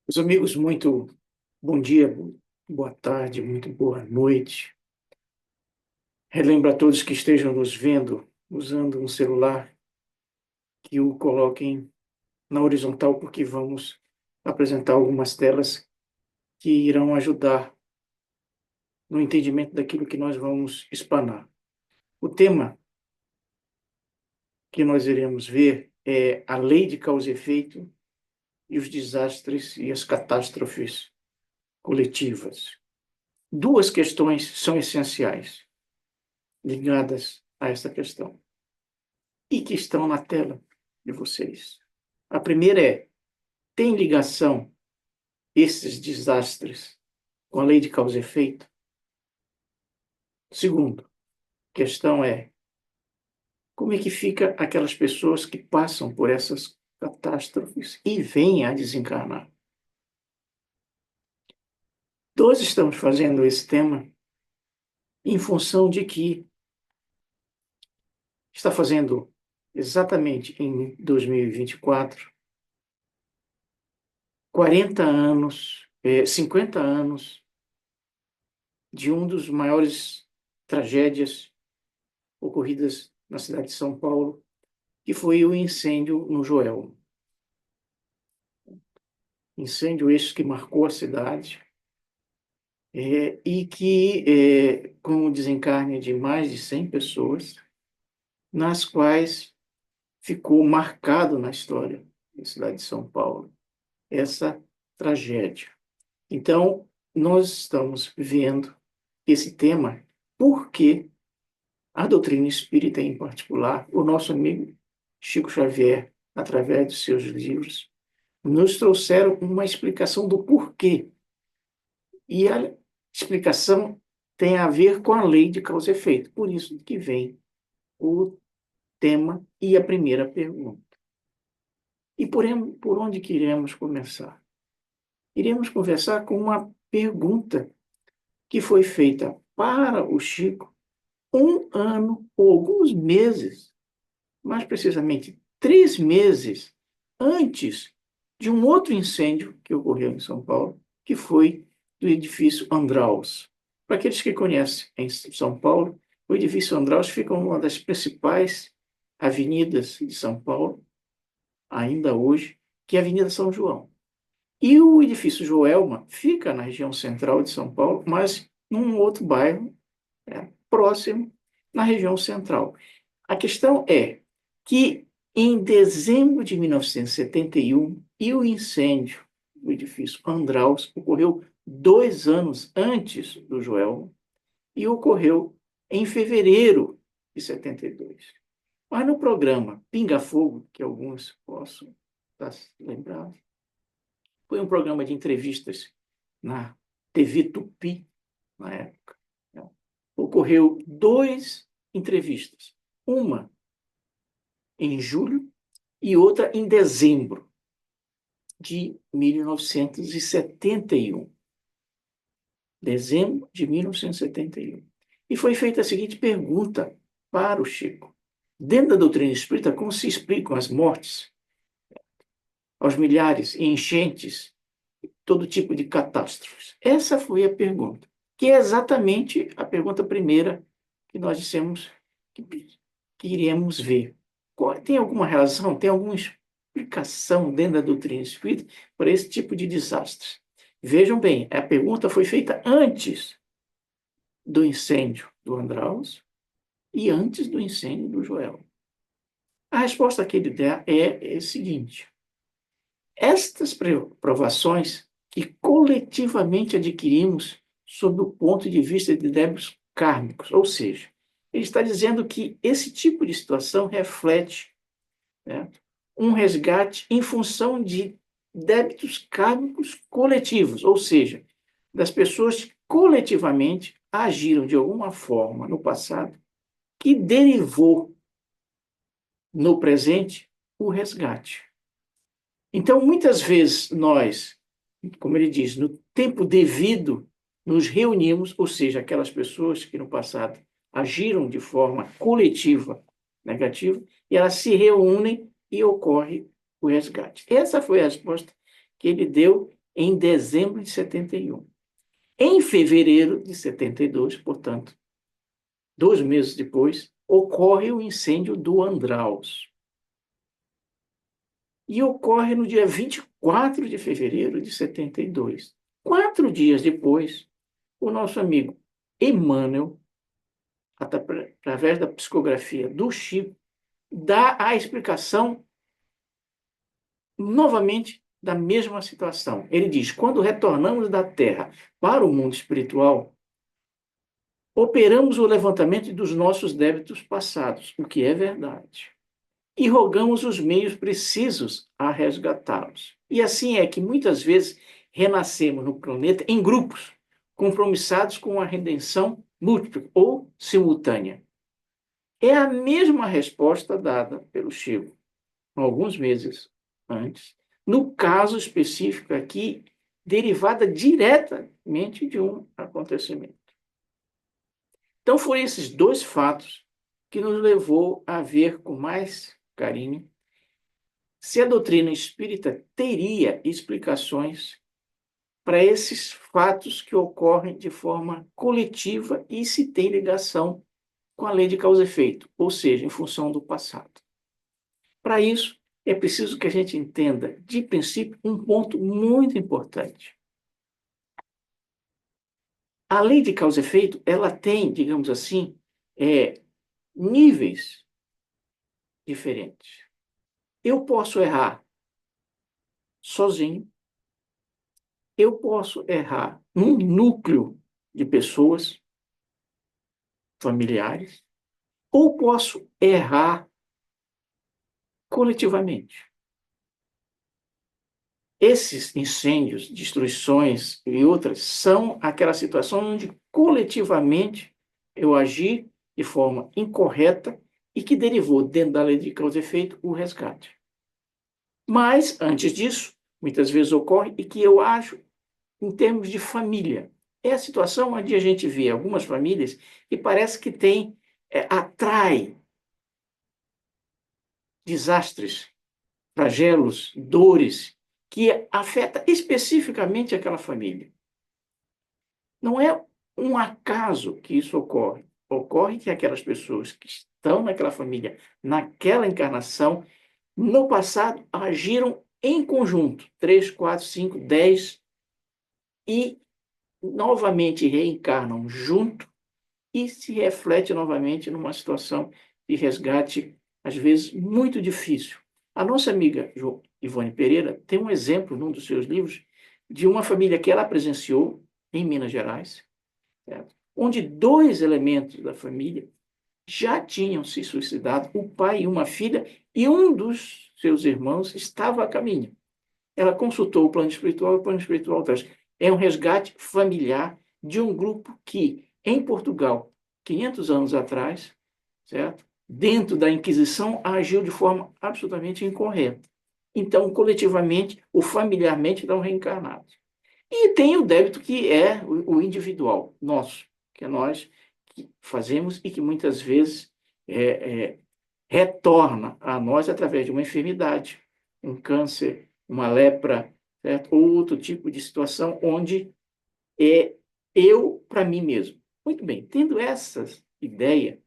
Meus amigos, muito bom dia, boa tarde, muito boa noite. Relembro a todos que estejam nos vendo usando um celular que o coloquem na horizontal, porque vamos apresentar algumas telas que irão ajudar no entendimento daquilo que nós vamos explanar. O tema que nós iremos ver é a lei de causa e efeito e os desastres e as catástrofes coletivas. Duas questões são essenciais ligadas a essa questão e que estão na tela de vocês. A primeira é: tem ligação esses desastres com a lei de causa e efeito? Segundo, a questão é: como é que fica aquelas pessoas que passam por essas catástrofes e vêm a desencarnar? Nós estamos fazendo esse tema em função de que está fazendo exatamente em 2024 40 anos, 50 anos de um dos maiores tragédias ocorridas na cidade de São Paulo, que foi o incêndio no Joelma. Incêndio esse que marcou a cidade e que, com o desencarne de mais de 100 pessoas, nas quais ficou marcado na história da cidade de São Paulo essa tragédia. Então, nós estamos vendo esse tema porque a doutrina espírita, em particular, o nosso amigo Chico Xavier, através dos seus livros, nos trouxeram uma explicação do porquê. E a explicação tem a ver com a lei de causa e efeito. Por isso que vem o tema e a primeira pergunta. E por onde que iremos começar? Iremos conversar com uma pergunta que foi feita para o Chico um ano ou alguns meses, mais precisamente 3 meses antes de um outro incêndio que ocorreu em São Paulo, que foi do edifício Andraus. Para aqueles que conhecem em São Paulo, o edifício Andraus fica em uma das principais avenidas de São Paulo, ainda hoje, que é a Avenida São João. E o edifício Joelma fica na região central de São Paulo, mas num outro bairro, próximo, na região central. A questão é que, em dezembro de 1971, e o incêndio do edifício Andraus ocorreu 2 anos antes do Joelma e ocorreu em fevereiro de 72. Mas no programa Pinga Fogo, que alguns possam estar lembrados, foi um programa de entrevistas na TV Tupi, na época. Ocorreu 2 entrevistas, uma em julho e outra em dezembro de 1971. Dezembro de 1971. E foi feita a seguinte pergunta para o Chico: dentro da doutrina espírita, como se explicam as mortes aos milhares e enchentes, todo tipo de catástrofes? Essa foi a pergunta, que é exatamente a pergunta primeira que nós dissemos que iremos ver. Tem alguma relação, tem alguma explicação dentro da doutrina espírita para esse tipo de desastre? Vejam bem, a pergunta foi feita antes do incêndio do Andraus e antes do incêndio do Joel. A resposta que ele dá é a seguinte: estas provações que coletivamente adquirimos sob o ponto de vista de débitos kármicos, ou seja, ele está dizendo que esse tipo de situação reflete, né, um resgate em função de débitos kármicos coletivos, ou seja, das pessoas que coletivamente agiram de alguma forma no passado que derivou no presente o resgate. Então, muitas vezes nós, como ele diz, no tempo devido, nos reunimos, ou seja, aquelas pessoas que no passado agiram de forma coletiva negativa, e elas se reúnem e ocorre o resgate. Essa foi a resposta que ele deu em dezembro de 71. Em fevereiro de 72, portanto, 2 meses depois, ocorre o incêndio do Andraus. E ocorre no dia 24 de fevereiro de 72. 4 dias depois, o nosso amigo Emmanuel, através da psicografia do Chico, dá a explicação novamente da mesma situação. Ele diz: quando retornamos da Terra para o mundo espiritual, operamos o levantamento dos nossos débitos passados, o que é verdade, e rogamos os meios precisos a resgatá-los. E assim é que muitas vezes renascemos no planeta em grupos, compromissados com a redenção múltipla ou simultânea. É a mesma resposta dada pelo Chico alguns meses antes, no caso específico aqui, derivada diretamente de um acontecimento. Então, foram esses dois fatos que nos levou a ver com mais carinho se a doutrina espírita teria explicações para esses fatos que ocorrem de forma coletiva e se tem ligação com a lei de causa e efeito, ou seja, em função do passado. Para isso, é preciso que a gente entenda, de princípio, um ponto muito importante. A lei de causa e efeito, ela tem, digamos assim, níveis diferentes. Eu posso errar sozinho, eu posso errar num núcleo de pessoas familiares, ou posso errar coletivamente. Esses incêndios, destruições e outras são aquela situação onde coletivamente eu agi de forma incorreta e que derivou, dentro da lei de causa e efeito, o resgate. Mas, antes disso, muitas vezes ocorre e que eu acho em termos de família. É a situação onde a gente vê algumas famílias e parece que atrai desastres, flagelos, dores, que afeta especificamente aquela família. Não é um acaso que isso ocorre. Ocorre que aquelas pessoas que estão naquela família, naquela encarnação, no passado agiram em conjunto, 3, 4, 5, 10, e novamente reencarnam junto e se reflete novamente numa situação de resgate, às vezes, muito difícil. A nossa amiga Ivone Pereira tem um exemplo, num dos seus livros, de uma família que ela presenciou em Minas Gerais, certo? Onde 2 elementos da família já tinham se suicidado, o pai e uma filha, e um dos seus irmãos estava a caminho. Ela consultou o plano espiritual, e o plano espiritual traz. É um resgate familiar de um grupo que, em Portugal, 500 anos atrás, certo? Dentro da Inquisição, agiu de forma absolutamente incorreta. Então, coletivamente ou familiarmente, estão reencarnados. E tem o débito que é o individual, nosso, que é nós que fazemos e que muitas vezes retorna a nós através de uma enfermidade, um câncer, uma lepra, certo? Ou outro tipo de situação onde é eu para mim mesmo. Muito bem, tendo essa ideia,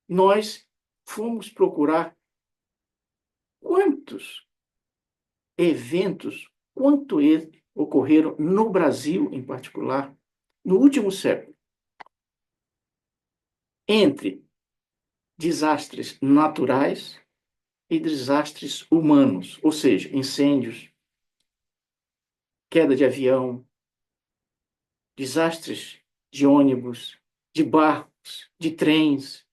nós fomos procurar quantos eventos, quanto ocorreram no Brasil, em particular, no último século, entre desastres naturais e desastres humanos, ou seja, incêndios, queda de avião, desastres de ônibus, de barcos, de trens,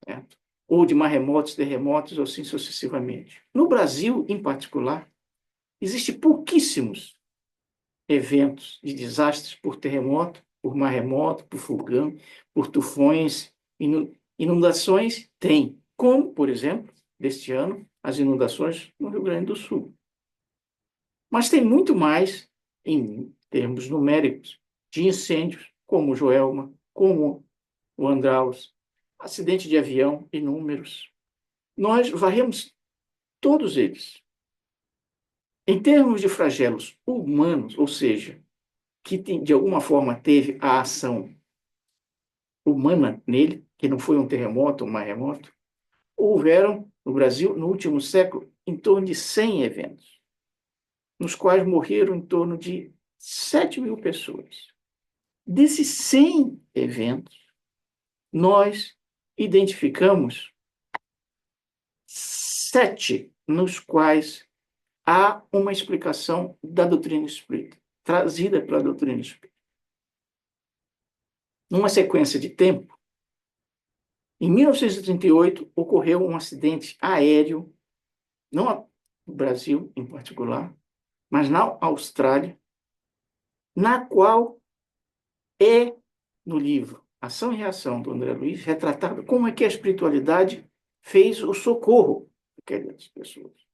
certo? Ou de maremotos, terremotos, ou assim sucessivamente. No Brasil, em particular, existem pouquíssimos eventos de desastres por terremoto, por maremoto, por vulcão, por tufões, inundações tem, como, por exemplo, deste ano, as inundações no Rio Grande do Sul. Mas tem muito mais, em termos numéricos, de incêndios, como o Joelma, como o Andraus, acidente de avião, inúmeros. Nós varremos todos eles. Em termos de flagelos humanos, ou seja, que de alguma forma teve a ação humana nele, que não foi um terremoto, um maremoto, houveram no Brasil, no último século, em torno de 100 eventos, nos quais morreram em torno de 7.000 pessoas. Desses 100 eventos, nós identificamos 7 nos quais há uma explicação da doutrina espírita, trazida pela doutrina espírita. Numa sequência de tempo, em 1938, ocorreu um acidente aéreo, não no Brasil em particular, mas na Austrália, na qual é, no livro Ação e Reação, do André Luiz, retratado como é que a espiritualidade fez o socorro daquelas pessoas.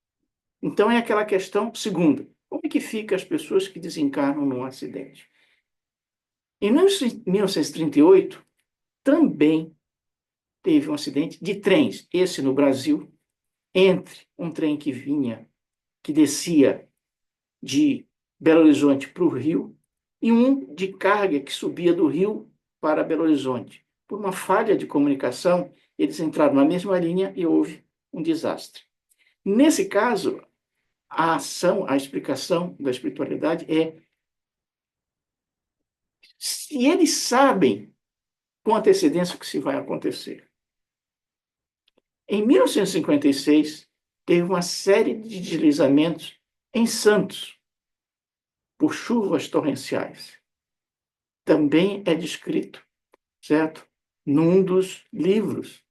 Então, é aquela questão segunda. Como é que fica as pessoas que desencarnam num acidente? Em 1938, também teve um acidente de trens, esse no Brasil, entre um trem que descia de Belo Horizonte para o Rio, e um de carga que subia do Rio para Belo Horizonte. Por uma falha de comunicação, eles entraram na mesma linha e houve um desastre. Nesse caso, a ação, a explicação da espiritualidade é se eles sabem com antecedência o que se vai acontecer. Em 1956, teve uma série de deslizamentos em Santos, por chuvas torrenciais. Também é descrito, certo? Num dos livros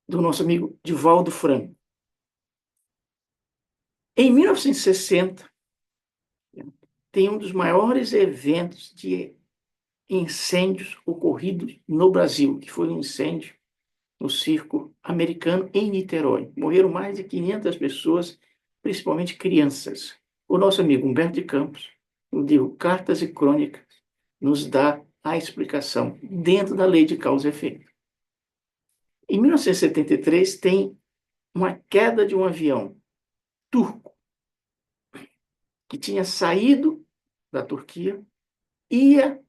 do nosso amigo Divaldo Franco. Em 1960, tem um dos maiores eventos de incêndios ocorridos no Brasil, que foi um incêndio no circo americano em Niterói. Morreram mais de 500 pessoas, principalmente crianças. O nosso amigo Humberto de Campos, no livro Cartas e Crônicas, nos dá a explicação dentro da lei de causa e efeito. Em 1973, tem uma queda de um avião turco que tinha saído da Turquia, ia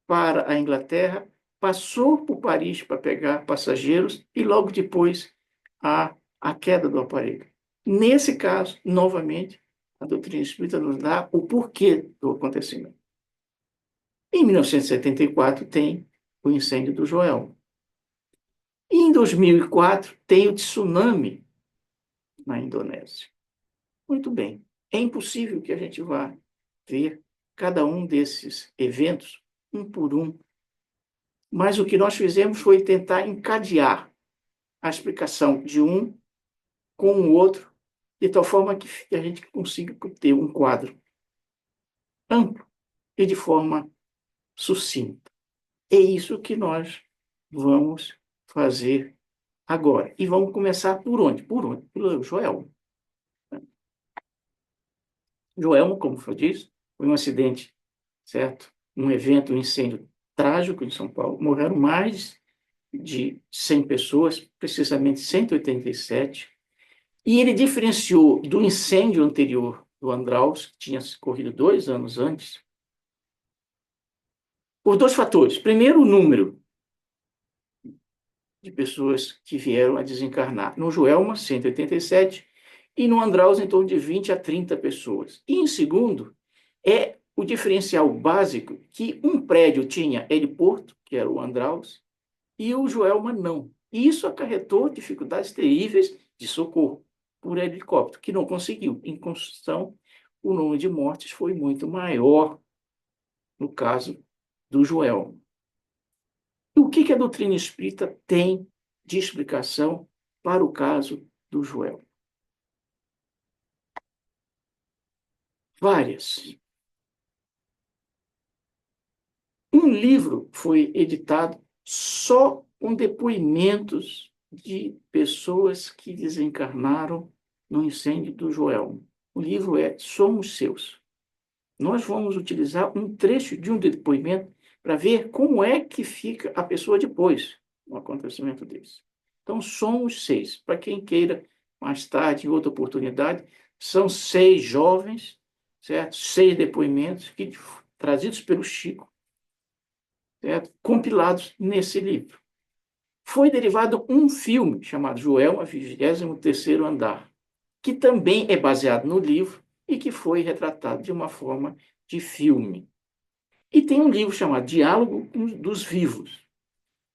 para a Inglaterra, passou por Paris para pegar passageiros e logo depois a queda do aparelho. Nesse caso, novamente, a doutrina espírita nos dá o porquê do acontecimento. Em 1974, tem o incêndio do Joel. E em 2004, tem o tsunami na Indonésia. Muito bem. É impossível que a gente vá ver cada um desses eventos, um por um, mas o que nós fizemos foi tentar encadear a explicação de um com o outro, de tal forma que a gente consiga ter um quadro amplo e de forma sucinta. É isso que nós vamos fazer agora. E vamos começar por onde? Por onde? Pelo Joelma. Joelma, como eu disse, foi um acidente, certo? Um evento, um incêndio trágico em São Paulo. Morreram mais de 100 pessoas, precisamente 187. E ele diferenciou do incêndio anterior do Andraus, que tinha ocorrido 2 anos antes, por 2 fatores. Primeiro, o número de pessoas que vieram a desencarnar. No Joelma, 187, e no Andraus, em torno de 20 a 30 pessoas. E, em segundo, é o diferencial básico que um prédio tinha heliporto, que era o Andraus, e o Joelma não. E isso acarretou dificuldades terríveis de socorro por helicóptero, que não conseguiu. Em construção, o número de mortes foi muito maior no caso do Joelma. E o que a doutrina espírita tem de explicação para o caso do Joelma? Várias. Um livro foi editado só com depoimentos de pessoas que desencarnaram no incêndio do Joelma. O livro é Somos Seus. Nós vamos utilizar um trecho de um depoimento para ver como é que fica a pessoa depois do acontecimento desse. Então, somos 6, para quem queira mais tarde, em outra oportunidade, são 6 jovens, certo? 6 depoimentos trazidos pelo Chico, certo? Compilados nesse livro. Foi derivado um filme chamado Joelma, 23º Andar, que também é baseado no livro e que foi retratado de uma forma de filme. E tem um livro chamado Diálogo dos Vivos,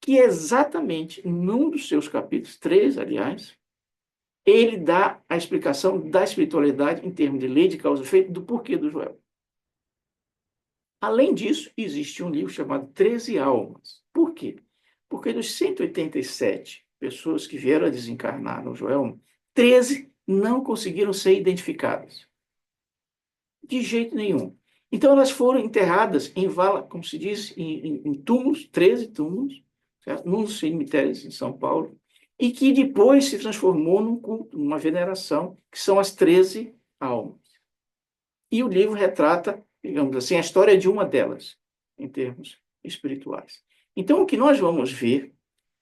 que é exatamente, num dos seus capítulos, 3, aliás, ele dá a explicação da espiritualidade em termos de lei de causa e efeito, do porquê do Joel. Além disso, existe um livro chamado 13 Almas. Por quê? Porque dos 187 pessoas que vieram a desencarnar no Joel, 13 não conseguiram ser identificadas. De jeito nenhum. Então, elas foram enterradas em vala, como se diz, em túmulos, 13 túmulos, certo? Num cemitério em São Paulo, e que depois se transformou num culto, numa veneração, que são as 13 almas. E o livro retrata, digamos assim, a história de uma delas, em termos espirituais. Então, o que nós vamos ver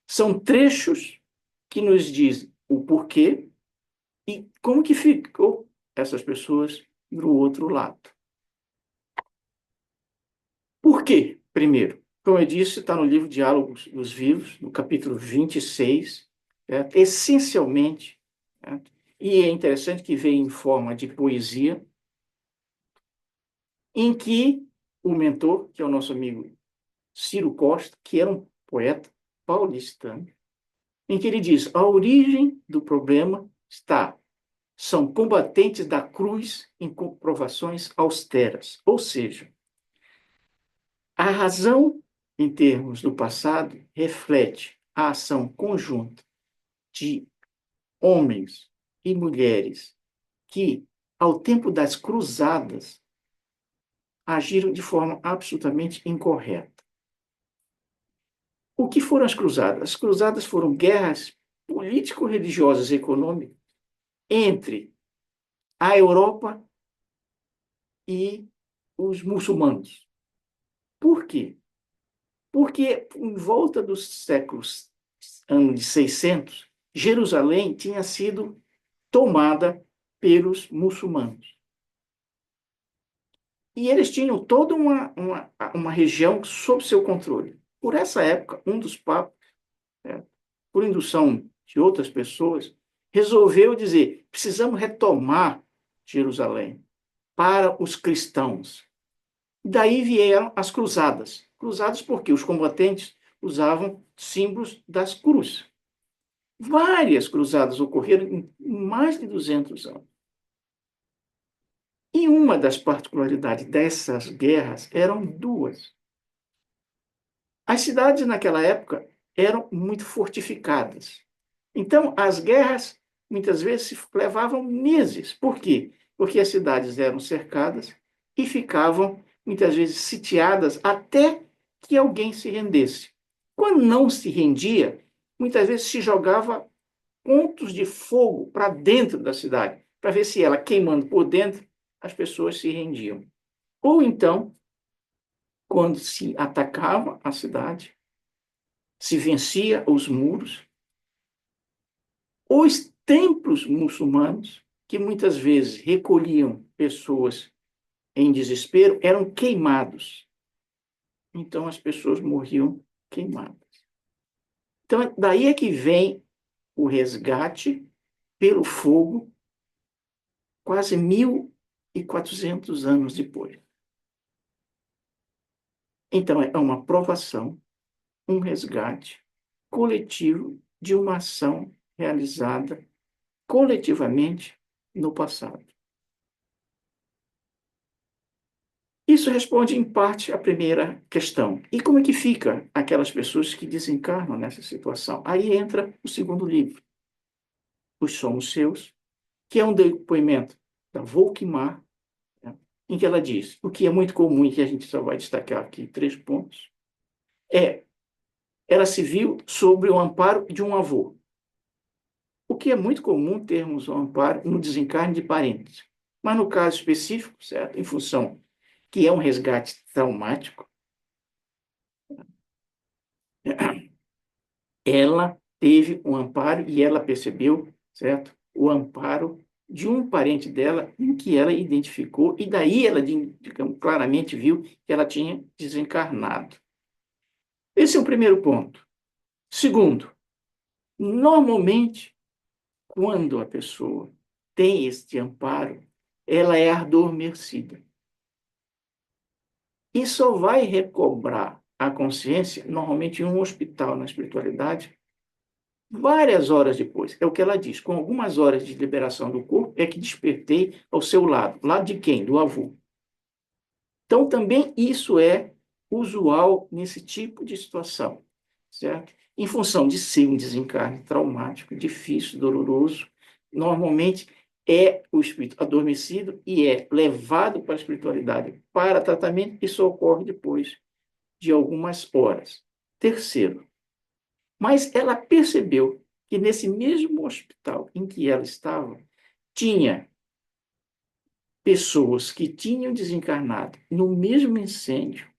são trechos que nos dizem o porquê e como que ficou essas pessoas do outro lado. Por quê? Primeiro, como eu disse, está no livro Diálogos dos Vivos, no capítulo 26, certo? Essencialmente, certo? E é interessante que veio em forma de poesia, em que o mentor, que é o nosso amigo Ciro Costa, que era um poeta paulistano, em que ele diz: a origem do problema são combatentes da cruz em comprovações austeras. Ou seja, a razão, em termos do passado, reflete a ação conjunta de homens e mulheres que, ao tempo das cruzadas, agiram de forma absolutamente incorreta. O que foram as cruzadas? As cruzadas foram guerras político-religiosas e econômicas entre a Europa e os muçulmanos. Por quê? Porque, em volta dos séculos ano de 600, Jerusalém tinha sido tomada pelos muçulmanos. E eles tinham toda uma região sob seu controle. Por essa época, um dos papas, né, por indução de outras pessoas, resolveu dizer: precisamos retomar Jerusalém para os cristãos. Daí vieram as cruzadas. Cruzadas porque os combatentes usavam símbolos das cruzes. Várias cruzadas ocorreram em mais de 200 anos. E uma das particularidades dessas guerras eram duas. As cidades naquela época eram muito fortificadas. Então, as guerras muitas vezes levavam meses. Por quê? Porque as cidades eram cercadas e ficavam muitas vezes sitiadas até que alguém se rendesse. Quando não se rendia, muitas vezes se jogava pontos de fogo para dentro da cidade, para ver se ela queimando por dentro, as pessoas se rendiam. Ou então, quando se atacava a cidade, se vencia os muros, os templos muçulmanos, que muitas vezes recolhiam pessoas em desespero, eram queimados. Então as pessoas morriam queimadas. Então, daí é que vem o resgate pelo fogo, quase 1.400 anos depois. Então, é uma provação, um resgate coletivo de uma ação realizada coletivamente no passado. Isso responde, em parte, à primeira questão. E como é que fica aquelas pessoas que desencarnam nessa situação? Aí entra o segundo livro, Os Somos Seus, que é um depoimento da Volkmar, né, em que ela diz, o que é muito comum e que a gente só vai destacar aqui 3 pontos, ela se viu sob o amparo de um avô, o que é muito comum termos o amparo no desencarne de parentes. Mas no caso específico, certo, em função que é um resgate traumático, ela teve um amparo e ela percebeu, certo, o amparo de um parente dela em que ela identificou, e daí ela, digamos, claramente viu que ela tinha desencarnado. Esse é o primeiro ponto. Segundo, normalmente, quando a pessoa tem este amparo, ela é adormecida. E só vai recobrar a consciência, normalmente em um hospital na espiritualidade, várias horas depois. É o que ela diz. Com algumas horas de liberação do corpo, é que despertei ao seu lado. Lado de quem? Do avô. Então, também isso é usual nesse tipo de situação, certo? Em função de ser um desencarne traumático, difícil, doloroso, normalmente é o espírito adormecido e é levado para a espiritualidade para tratamento. Isso ocorre depois de algumas horas. Terceiro, mas ela percebeu que nesse mesmo hospital em que ela estava, tinha pessoas que tinham desencarnado no mesmo incêndio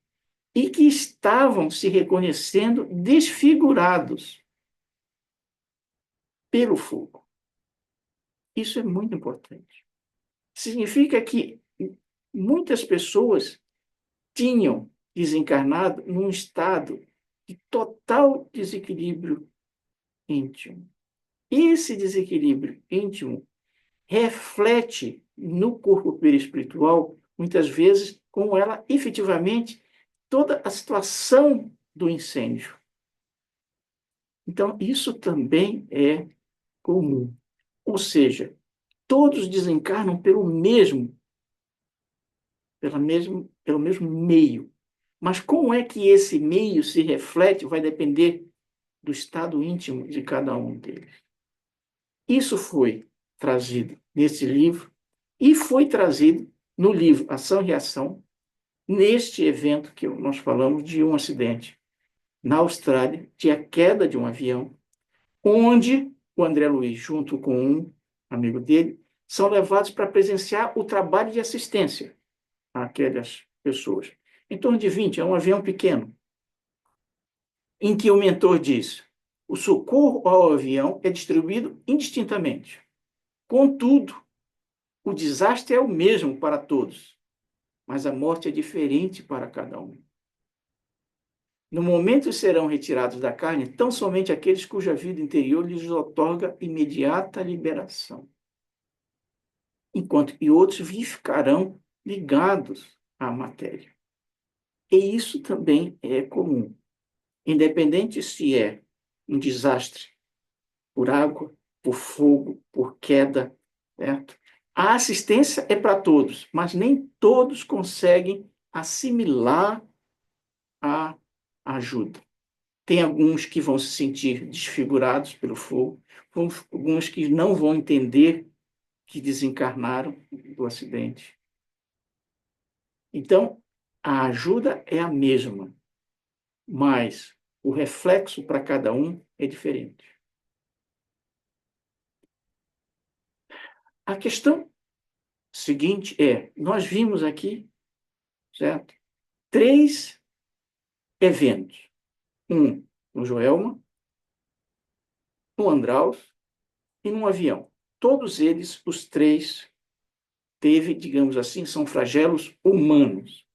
e que estavam se reconhecendo desfigurados pelo fogo. Isso é muito importante. Significa que muitas pessoas tinham desencarnado num estado de total desequilíbrio íntimo. Esse desequilíbrio íntimo reflete no corpo perispiritual, muitas vezes, como ela efetivamente, toda a situação do incêndio. Então, isso também é comum. Ou seja, todos desencarnam pelo mesmo meio. Mas como é que esse meio se reflete vai depender do estado íntimo de cada um deles. Isso foi trazido nesse livro e foi trazido no livro Ação e Reação, neste evento que nós falamos de um acidente na Austrália, de a queda de um avião, onde o André Luiz, junto com um amigo dele, são levados para presenciar o trabalho de assistência àquelas pessoas. Em torno de 20, é um avião pequeno, em que o mentor diz: o socorro ao avião é distribuído indistintamente. Contudo, o desastre é o mesmo para todos, mas a morte é diferente para cada um. No momento serão retirados da carne tão somente aqueles cuja vida interior lhes otorga imediata liberação, enquanto que outros ficarão ligados à matéria. E isso também é comum, independente se é um desastre por água, por fogo, por queda, certo? A assistência é para todos, mas nem todos conseguem assimilar a ajuda. Tem alguns que vão se sentir desfigurados pelo fogo, alguns que não vão entender que desencarnaram do acidente. Então, a ajuda é a mesma, mas o reflexo para cada um é diferente. A questão seguinte é, nós vimos aqui, certo? 3 eventos. Um no Joelma, no Andraus e num avião. Todos eles, os 3, teve, digamos assim, são flagelos humanos.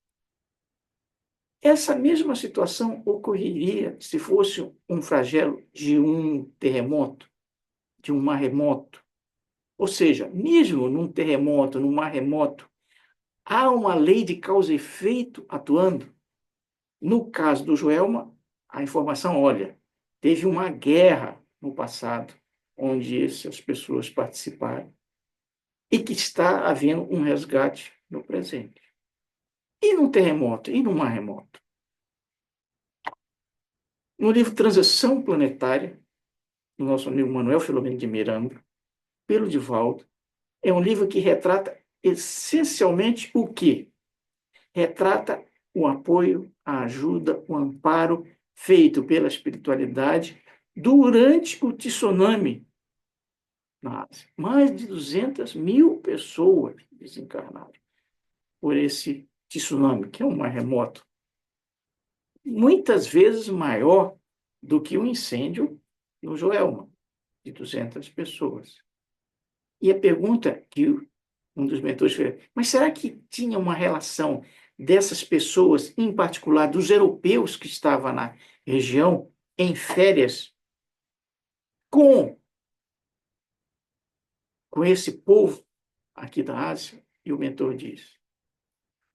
Essa mesma situação ocorreria se fosse um flagelo de um terremoto, de um maremoto. Ou seja, mesmo num terremoto, num maremoto, há uma lei de causa e efeito atuando. No caso do Joelma, a informação, olha, teve uma guerra no passado, onde essas pessoas participaram, e que está havendo um resgate no presente. E num terremoto, e num maremoto? No livro Transição Planetária, do nosso amigo Manuel Filomeno de Miranda, pelo Divaldo, é um livro que retrata essencialmente o quê? Retrata o apoio, a ajuda, o amparo feito pela espiritualidade durante o tsunami na Ásia. Mais de 200 mil pessoas desencarnaram por esse tsunami, que é um maremoto, muitas vezes maior do que o incêndio no Joelma, de 200 pessoas. E a pergunta que um dos mentores fez, mas será que tinha uma relação dessas pessoas, em particular dos europeus que estavam na região, em férias, com, com esse povo aqui da Ásia? E o mentor diz,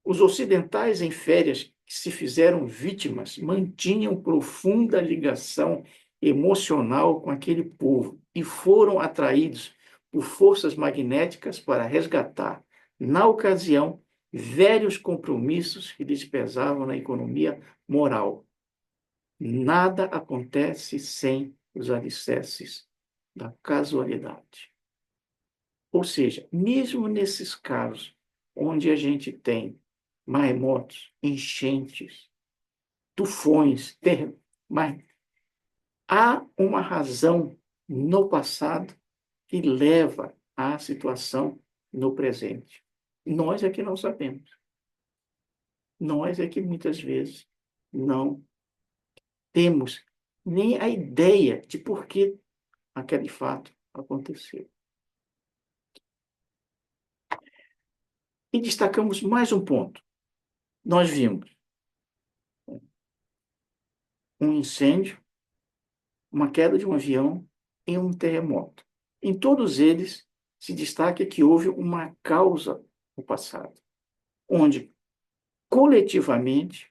os ocidentais em férias que se fizeram vítimas mantinham profunda ligação emocional com aquele povo e foram atraídos por forças magnéticas para resgatar, na ocasião, velhos compromissos que lhes pesavam na economia moral. Nada acontece sem os alicerces da casualidade. Ou seja, mesmo nesses casos onde a gente tem maremotos, enchentes, tufões, mas há uma razão no passado que leva à situação no presente. Nós é que não sabemos. Nós é que muitas vezes não temos nem a ideia de por que aquele fato aconteceu. E destacamos mais um ponto. Nós vimos um incêndio, uma queda de um avião e um terremoto. Em todos eles, se destaca que houve uma causa no passado, onde, coletivamente,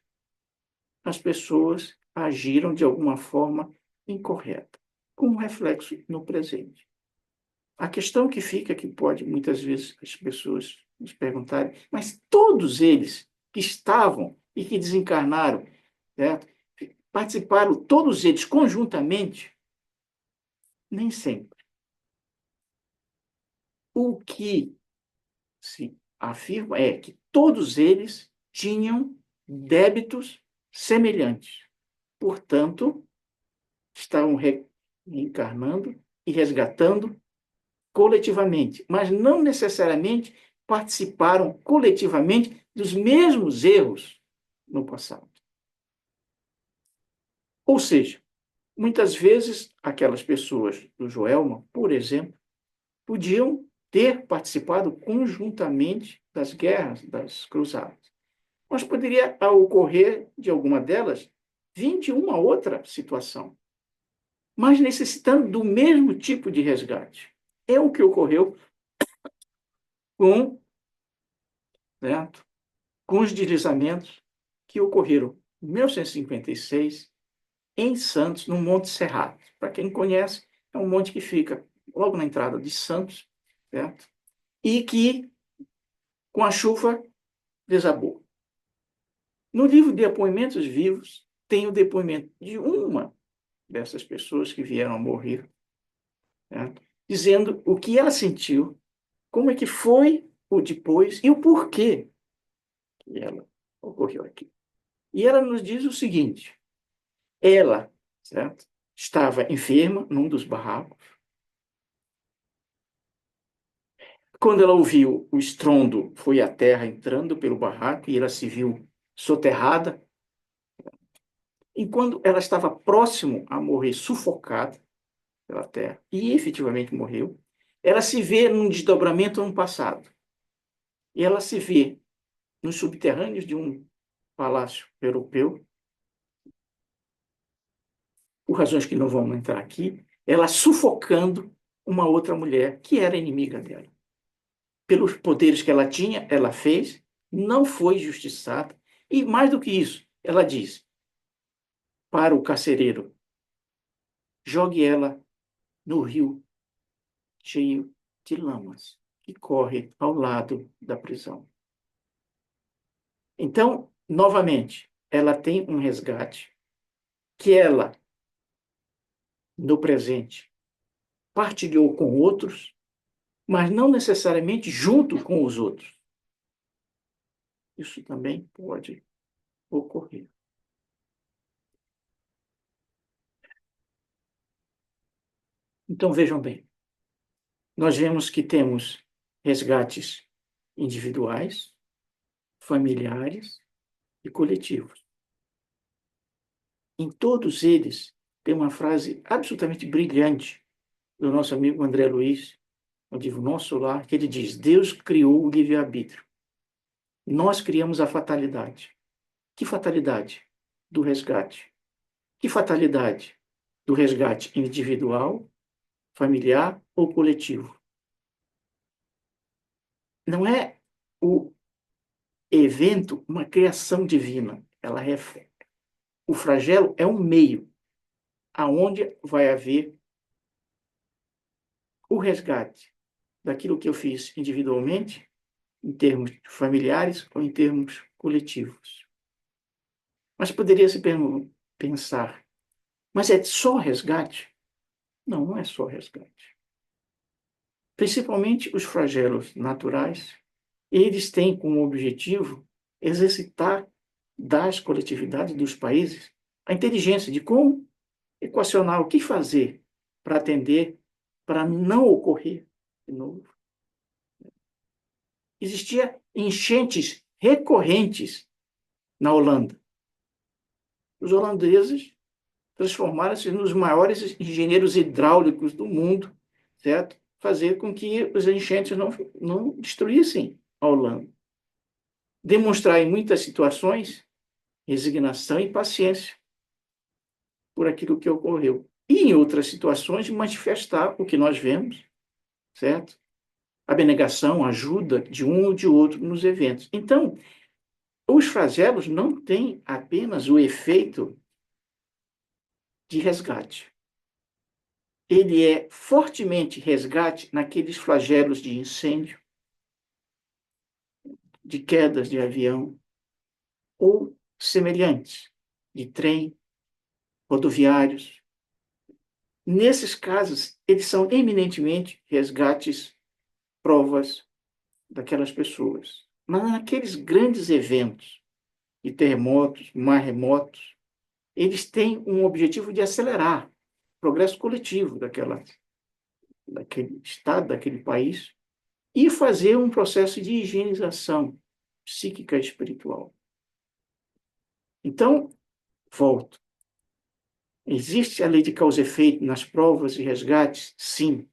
as pessoas agiram de alguma forma incorreta, com um reflexo no presente. A questão que fica, que pode muitas vezes as pessoas nos perguntarem, mas todos eles que estavam e que desencarnaram, certo? Participaram todos eles conjuntamente? Nem sempre. O que se afirma é que todos eles tinham débitos semelhantes. Portanto, estavam reencarnando e resgatando coletivamente, mas não necessariamente participaram coletivamente dos mesmos erros no passado. Ou seja, muitas vezes aquelas pessoas do Joelma, por exemplo, podiam ter participado conjuntamente das guerras, das cruzadas. Mas poderia ocorrer de alguma delas vir de uma outra situação, mas necessitando do mesmo tipo de resgate. É o que ocorreu com, certo? Com os deslizamentos que ocorreram em 1956 em Santos, no Monte Serrato. Para quem conhece, é um monte que fica logo na entrada de Santos, certo? E que, com a chuva, desabou. No livro Depoimentos Vivos, tem o depoimento de uma dessas pessoas que vieram a morrer, certo? Dizendo o que ela sentiu, como é que foi o depois e o porquê que ela ocorreu aqui. E ela nos diz o seguinte: ela, certo, estava enferma num dos barracos. Quando ela ouviu o estrondo, foi a terra entrando pelo barraco e ela se viu soterrada. E quando ela estava próximo a morrer sufocada pela terra, e efetivamente morreu, ela se vê num desdobramento no passado. E ela se vê nos subterrâneos de um palácio europeu, por razões que não vamos entrar aqui, ela sufocando uma outra mulher que era inimiga dela. Pelos poderes que ela tinha, ela fez, não foi justiçada, e mais do que isso, ela diz para o carcereiro: jogue ela no rio cheio de lamas que corre ao lado da prisão. Então, novamente, ela tem um resgate que ela, no presente, partilhou com outros, mas não necessariamente junto com os outros. Isso também pode ocorrer. Então, vejam bem, nós vemos que temos resgates individuais, familiares e coletivos. Em todos eles, tem uma frase absolutamente brilhante do nosso amigo André Luiz, eu digo nosso lar, que ele diz: Deus criou o livre-arbítrio. Nós criamos a fatalidade. Que fatalidade? Do resgate. Que fatalidade? Do resgate individual, familiar ou coletivo. Não é o evento uma criação divina. Ela é, o flagelo é um meio aonde vai haver o resgate daquilo que eu fiz individualmente, em termos familiares ou em termos coletivos. Mas poderia se pensar, mas é só resgate? Não, não é só resgate. Principalmente os flagelos naturais, eles têm como objetivo exercitar das coletividades dos países a inteligência de como equacionar o que fazer para atender, para não ocorrer de novo. Existiam enchentes recorrentes na Holanda. Os holandeses transformaram-se nos maiores engenheiros hidráulicos do mundo, certo? Fazer com que os enchentes não destruíssem a Holanda. Demonstrar em muitas situações resignação e paciência por aquilo que ocorreu. E em outras situações manifestar o que nós vemos, certo? Abnegação, ajuda de um ou de outro nos eventos. Então, os flagelos não têm apenas o efeito de resgate. Ele é fortemente resgate naqueles flagelos de incêndio, de quedas de avião ou semelhantes, de trem, rodoviários. Nesses casos, eles são eminentemente resgates, provas daquelas pessoas. Mas naqueles grandes eventos de terremotos, maremotos, eles têm um objetivo de acelerar o progresso coletivo daquele estado, daquele país, e fazer um processo de higienização psíquica e espiritual. Então, volto. Existe a lei de causa e efeito nas provas e resgates? Sim.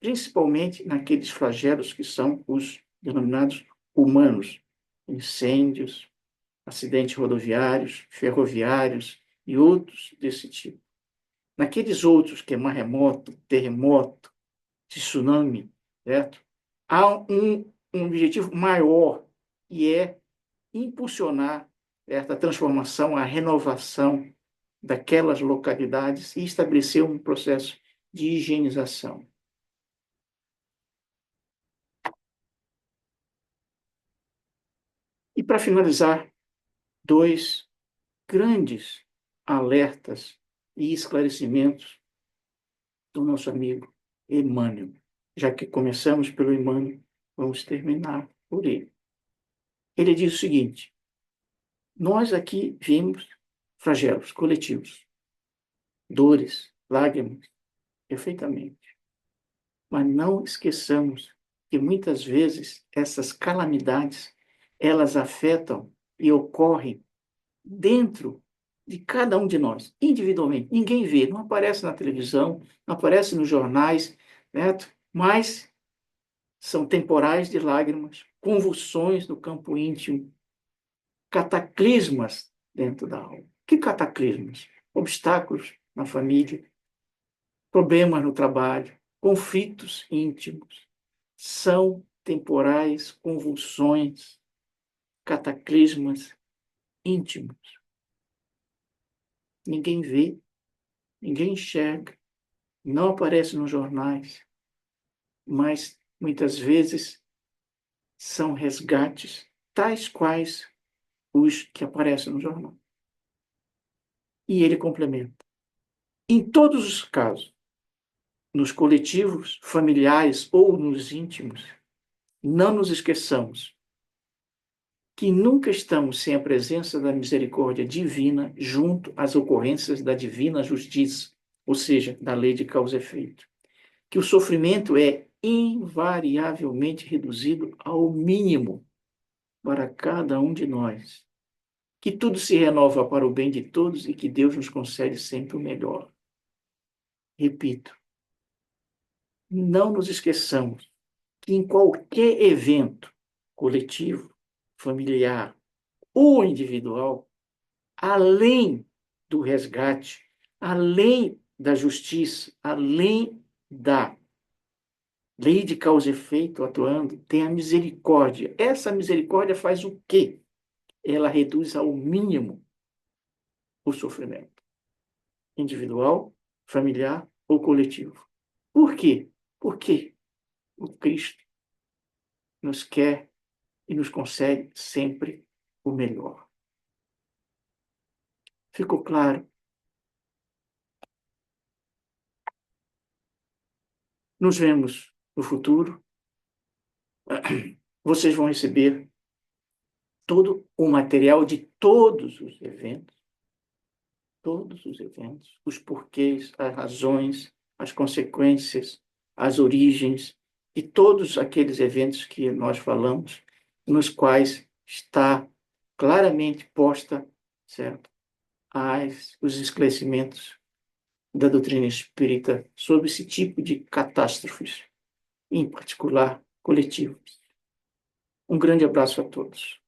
Principalmente naqueles flagelos que são os denominados humanos. Incêndios, acidentes rodoviários, ferroviários e outros desse tipo. Naqueles outros, que é maremoto, terremoto, tsunami, certo? Há um objetivo maior, que é impulsionar essa transformação, a renovação daquelas localidades e estabelecer um processo de higienização. E, para finalizar, dois grandes alertas e esclarecimentos do nosso amigo Emmanuel. Já que começamos pelo Emmanuel, vamos terminar por ele. Ele diz o seguinte: nós aqui vimos flagelos coletivos, dores, lágrimas, perfeitamente. Mas não esqueçamos que muitas vezes essas calamidades, elas afetam e ocorrem dentro de cada um de nós, individualmente. Ninguém vê, não aparece na televisão, não aparece nos jornais, certo? Mas são temporais de lágrimas, convulsões no campo íntimo, cataclismas dentro da alma. Que cataclismas? Obstáculos na família, problemas no trabalho, conflitos íntimos. São temporais convulsões, cataclismas íntimos. Ninguém vê, ninguém enxerga, não aparece nos jornais, mas muitas vezes são resgates tais quais os que aparecem no jornal. E ele complementa: em todos os casos, nos coletivos, familiares ou nos íntimos, não nos esqueçamos que nunca estamos sem a presença da misericórdia divina junto às ocorrências da divina justiça, ou seja, da lei de causa e efeito. Que o sofrimento é invariavelmente reduzido ao mínimo para cada um de nós. Que tudo se renova para o bem de todos e que Deus nos concede sempre o melhor. Repito, não nos esqueçamos que em qualquer evento coletivo, familiar ou individual, além do resgate, além da justiça, além da lei de causa e efeito atuando, tem a misericórdia. Essa misericórdia faz o quê? Ela reduz ao mínimo o sofrimento individual, familiar ou coletivo. Por quê? Porque o Cristo nos quer e nos concede sempre o melhor. Ficou claro? Nos vemos no futuro. Vocês vão receber todo o material de todos os eventos, os porquês, as razões, as consequências, as origens e todos aqueles eventos que nós falamos, nos quais está claramente posta, certo, os esclarecimentos da doutrina espírita sobre esse tipo de catástrofes, em particular coletivas. Um grande abraço a todos.